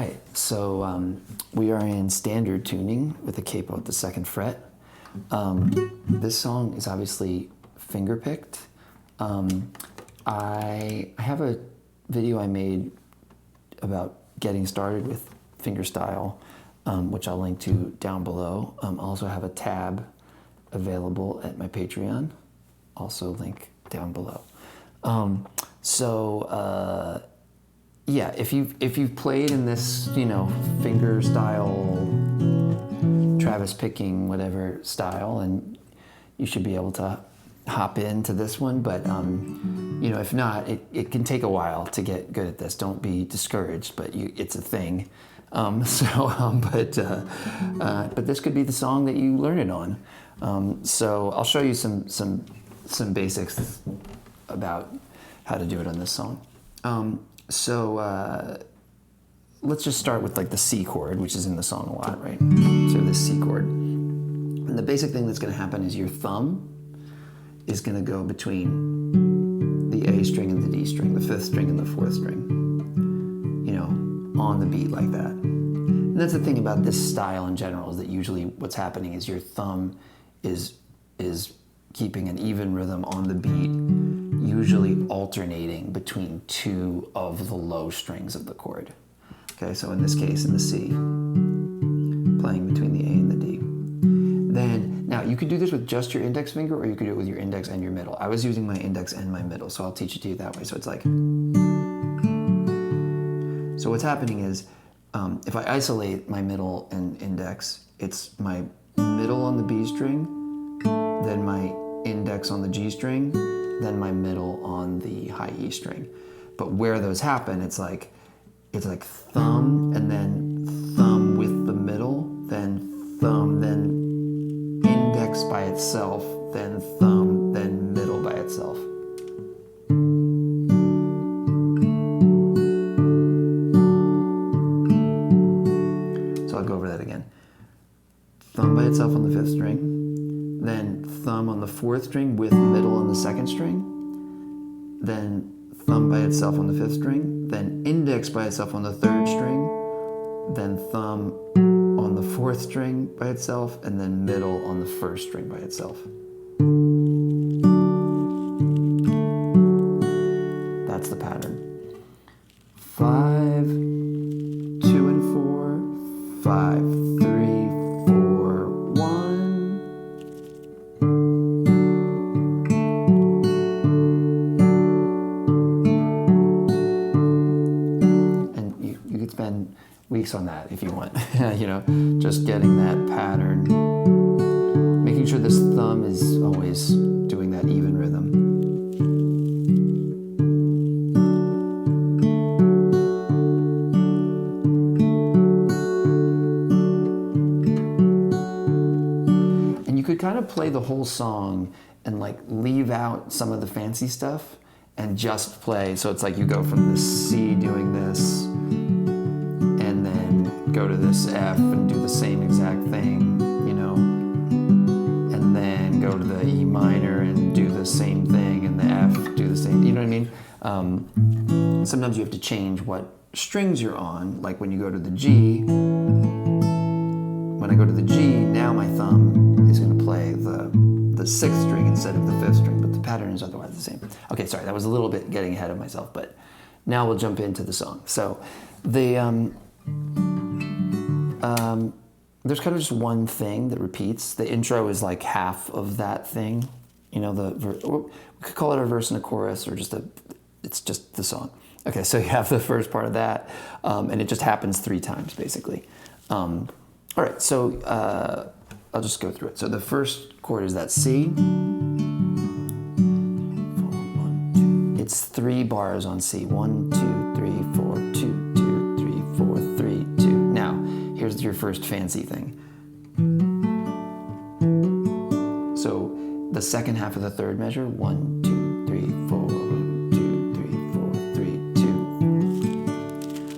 right, so we are in standard tuning with a capo at the 2nd fret. This song is obviously finger-picked. I have a video I made about getting started with fingerstyle, which I'll link to down below. I also have a tab available at my Patreon, also link down below. Yeah, if you've played in this, finger style, Travis picking, whatever style, and you should be able to hop into this one. But if not, it can take a while to get good at this. Don't be discouraged, but it's a thing. But this could be the song that you learn it on. So I'll show you some basics about how to do it on this song. Let's just start with like the C chord, which is in the song a lot, right? So this C chord. And the basic thing that's going to happen is your thumb is going to go between the A string and the D string, the 5th string and the 4th string, on the beat like that. And that's the thing about this style in general, is that usually what's happening is your thumb is keeping an even rhythm on the beat, usually alternating between 2 of the low strings of the chord. Okay, so in this case, in the C, playing between the A and the D. Then, now you could do this with just your index finger, or you could do it with your index and your middle. I was using my index and my middle, so I'll teach it to you that way. So it's like, so what's happening is, if I isolate my middle and index, it's my middle on the B string, then my index on the G string, then my middle on the high E string. But where those happen, it's like thumb, and then thumb with the middle, then thumb, then index by itself, then thumb, then middle by itself. So I'll go over that again. Thumb by itself on the 5th string, then thumb on the 4th string with middle on the 2nd string, then thumb by itself on the 5th string, then index by itself on the 3rd string, then thumb on the 4th string by itself, and then middle on the 1st string by itself. That's the pattern. 5, 2 and 4, 5, 3, 4, 1. Spend weeks on that if you want, just getting that pattern, making sure this thumb is always doing that even rhythm. And you could kind of play the whole song and like leave out some of the fancy stuff and just play. So it's like you go from the C doing this, go to this F and do the same exact thing, and then go to the E minor and do the same thing, and the F, do the same, you know what I mean? Sometimes you have to change what strings you're on, like when you go to the G. When I go to the G, now my thumb is going to play the 6th string instead of the 5th string, but the pattern is otherwise the same. Okay, sorry, that was a little bit getting ahead of myself, but now we'll jump into the song. So there's kind of just one thing that repeats. The intro is like half of that thing. We could call it a verse and a chorus, or it's just the song. Okay, so you have the first part of that, and it just happens 3 times, basically. All right, so I'll just go through it. So the first chord is that C. 4, 1, 2. It's 3 bars on C. 1, 2, 3, 4, 2, 2, 3, 4, 3, 2. Now, here's your first fancy thing. So the second half of the 3rd measure, 1, 2, 3, 4, 1, 2, 3, 4, 3,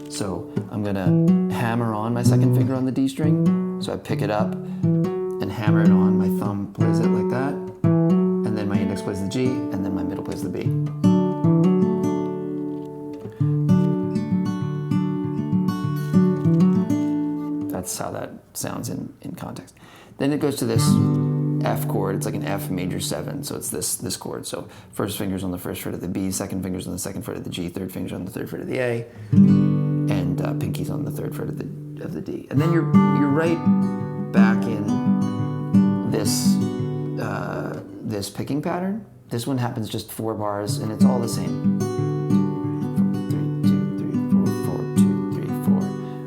2. So I'm gonna hammer on my 2nd finger on the D string. So I pick it up and hammer it on. My thumb plays it like that, and then my index plays the G, and then my middle plays the B. that's how that sounds in context. Then it goes to this F chord. It's like an F major 7, so it's this chord. So first finger's on the first fret of the B, second finger's on the second fret of the G, third finger's on the third fret of the A, and pinky's on the third fret of the D. And then you're right back in this picking pattern. This one happens just 4 bars, and it's all the same. 3, 2, 3, 4, 4, 2, 3, 4,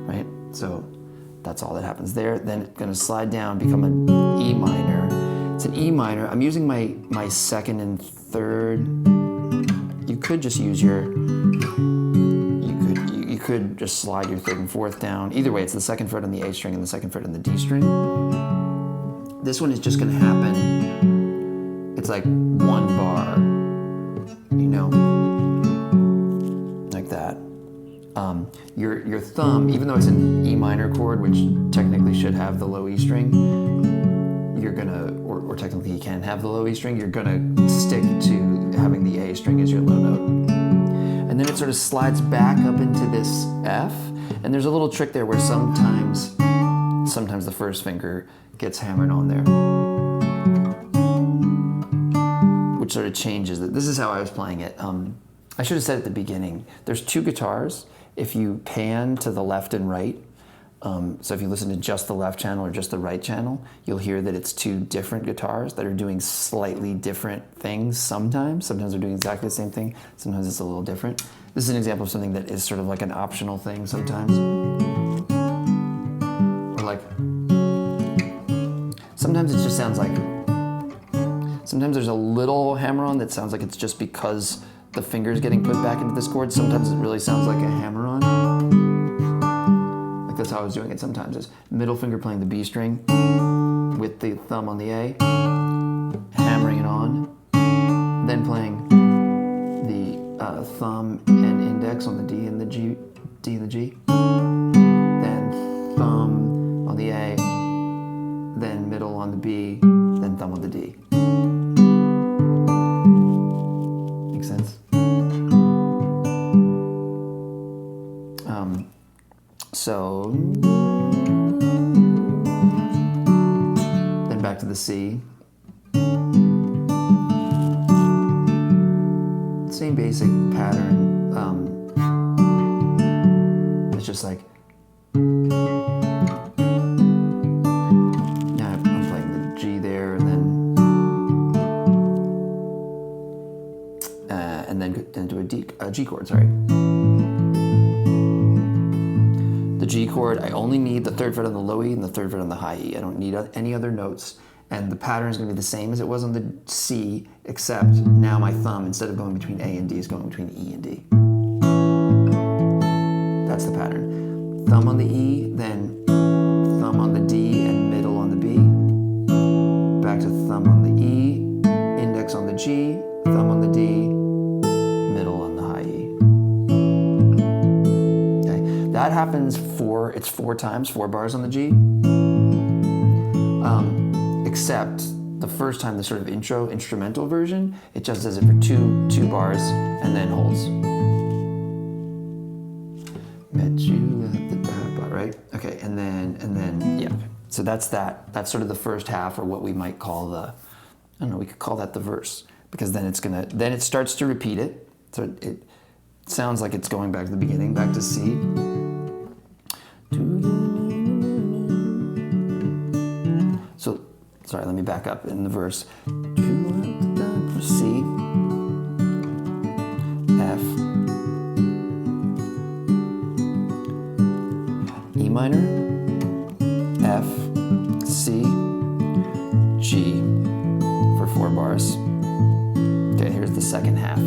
right? So that's all that happens there. Then it's going to slide down, become an E minor. It's an E minor. I'm using my second and third. You could just use your, you could just slide your third and fourth down. Either way, it's the second fret on the A string and the second fret on the D string. This one is just going to happen. It's like 1 bar, you know, like that. Your thumb, even though it's an E minor chord, which technically should have the low E string, you're gonna, or technically you can have the low E string, you're gonna stick to having the A string as your low note. And then it sort of slides back up into this F, and there's a little trick there where sometimes the first finger gets hammered on there, which sort of changes it. This is how I was playing it. I should have said at the beginning, there's 2 guitars. If you pan to the left and right, so if you listen to just the left channel or just the right channel, you'll hear that it's 2 different guitars that are doing slightly different things sometimes. Sometimes they're doing exactly the same thing. Sometimes it's a little different. This is an example of something that is sort of like an optional thing sometimes. Or like, sometimes it just sounds like, sometimes there's a little hammer-on that sounds like it's just because the finger's getting put back into this chord. Sometimes it really sounds like a hammer-on. Like that's how I was doing it sometimes. Is middle finger playing the B string with the thumb on the A, hammering it on, then playing the thumb and index on the D and the G, then thumb on the A, then middle on the B, then thumb on the D. Make sense? So then back to the C. Same basic pattern. It's just like, now I'm playing the G there, and then do a G chord. Sorry. The G chord, I only need the third fret on the low E and the third fret on the high E. I don't need any other notes. And the pattern is going to be the same as it was on the C, except now my thumb, instead of going between A and D, is going between E and D. That's the pattern. Thumb on the E, then thumb on the D and middle on the B. Back to thumb on the E, index on the G, thumb on the D, middle on the high E. Okay, that happens it's 4 times, 4 bars on the G. Except the first time, the sort of instrumental version, it just does it for two bars and then holds. Met you at the bar, right? Okay, and then yeah. So that's that. That's sort of the first half, or what we might call the, I don't know, we could call that the verse, because then it starts to repeat it. So it sounds like it's going back to the beginning, back to C. So, sorry, let me back up in the verse. C, F, E minor, F, C, G for 4 bars. Okay, here's the second half.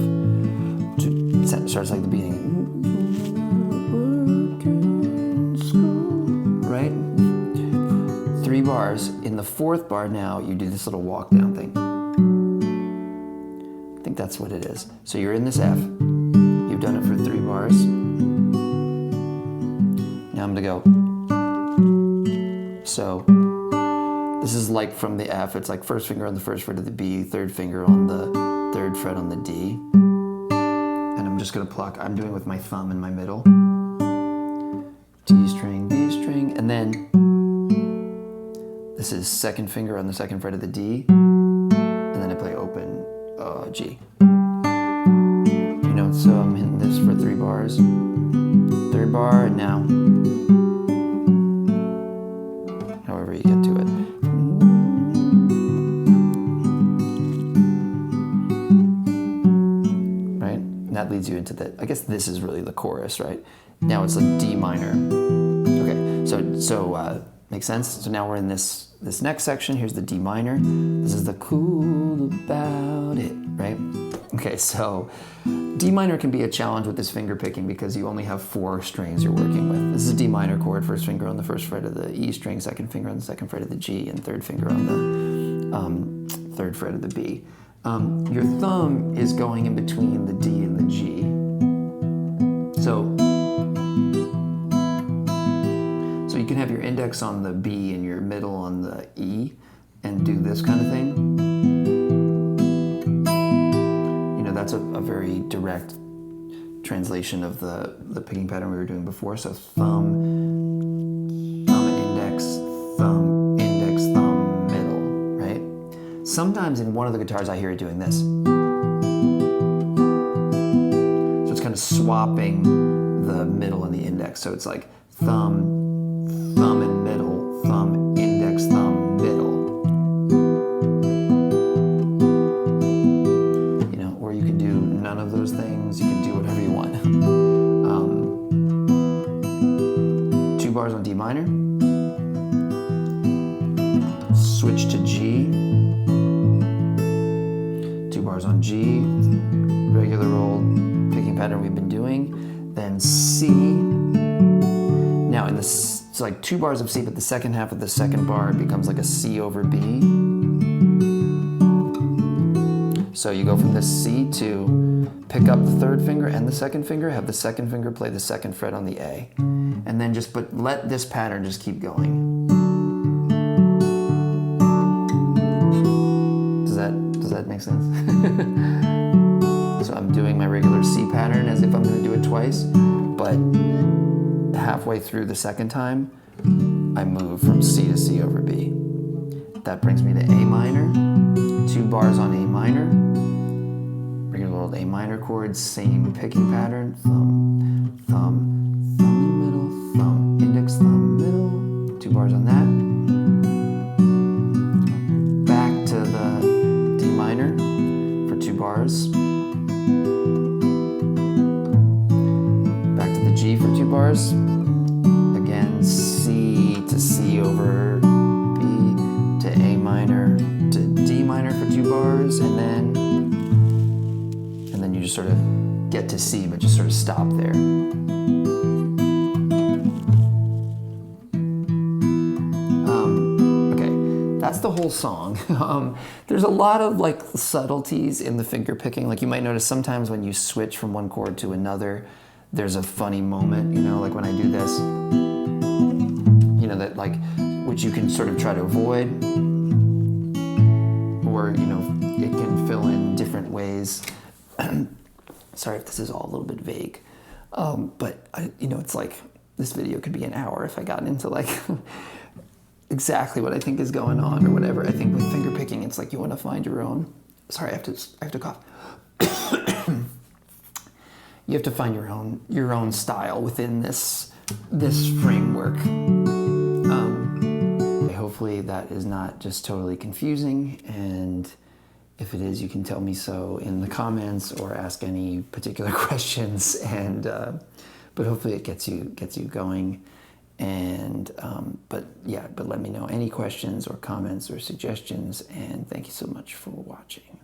It starts like the beginning. Right? 3 bars. In the 4th bar now, you do this little walk down thing. I think that's what it is. So you're in this F. You've done it for 3 bars. Now I'm gonna go. So this is like from the F. It's like first finger on the first fret of the B, third finger on the third fret on the D. And I'm just gonna pluck. I'm doing with my thumb in my middle. D string, B string, and then This is second finger on the second fret of the D, and then I play open G. You know, so I'm hitting this for 3 bars. Third bar, and now, however you get to it. Right? And that leads you into the, I guess this is really the chorus, right? Now it's a D minor. Okay, so makes sense? So now we're in this next section. Here's the D minor. This is the cool about it, right? Okay, so D minor can be a challenge with this finger picking because you only have 4 strings you're working with. This is a D minor chord, first finger on the first fret of the E string, second finger on the second fret of the G, and third finger on the third fret of the B. Your thumb is going in between the D and the G. So you can have your index on the B and your middle on the E and do this kind of thing. You know, that's a very direct translation of the picking pattern we were doing before. So thumb and index, thumb, middle, right? Sometimes in one of the guitars I hear it doing this. So it's kind of swapping the middle and the index. So it's like thumb, and middle, thumb, index, thumb, middle. You know, or you can do none of those things. You can do whatever you want. 2 bars on D minor. Switch to G. 2 bars on G. Regular old picking pattern we've been doing. Then C. Now in this, it's like 2 bars of C, but the second half of the second bar becomes like a C over B. So you go from this C to pick up the third finger and the second finger, have the second finger play the second fret on the A, and then just let this pattern just keep going. Does that make sense? So I'm doing my regular C pattern as if I'm going to do it twice, but halfway through the second time, I move from C to C over B. That brings me to A minor, 2 bars on A minor, regular old A minor chords, same picking pattern, thumb, thumb, thumb, middle, thumb, index, thumb, middle, 2 bars on that. Back to the D minor for 2 bars. Back to the G for 2 bars. Again, C to C over B, to A minor, to D minor for 2 bars, and then you just sort of get to C, but just sort of stop there. Okay, that's the whole song. There's a lot of like subtleties in the finger picking. Like you might notice sometimes when you switch from one chord to another, there's a funny moment, you know, like when I do this, you know, that like, which you can sort of try to avoid, or, you know, it can fill in different ways. Sorry if this is all a little bit vague, but you know, it's like, this video could be an hour if I got into like exactly what I think is going on or whatever. I think with finger picking, it's like you want to find your own, sorry, I have to cough. You have to find your own style within this framework. Hopefully that is not just totally confusing, and if it is, you can tell me so in the comments or ask any particular questions. And but hopefully it gets you going. And but let me know any questions or comments or suggestions. And thank you so much for watching.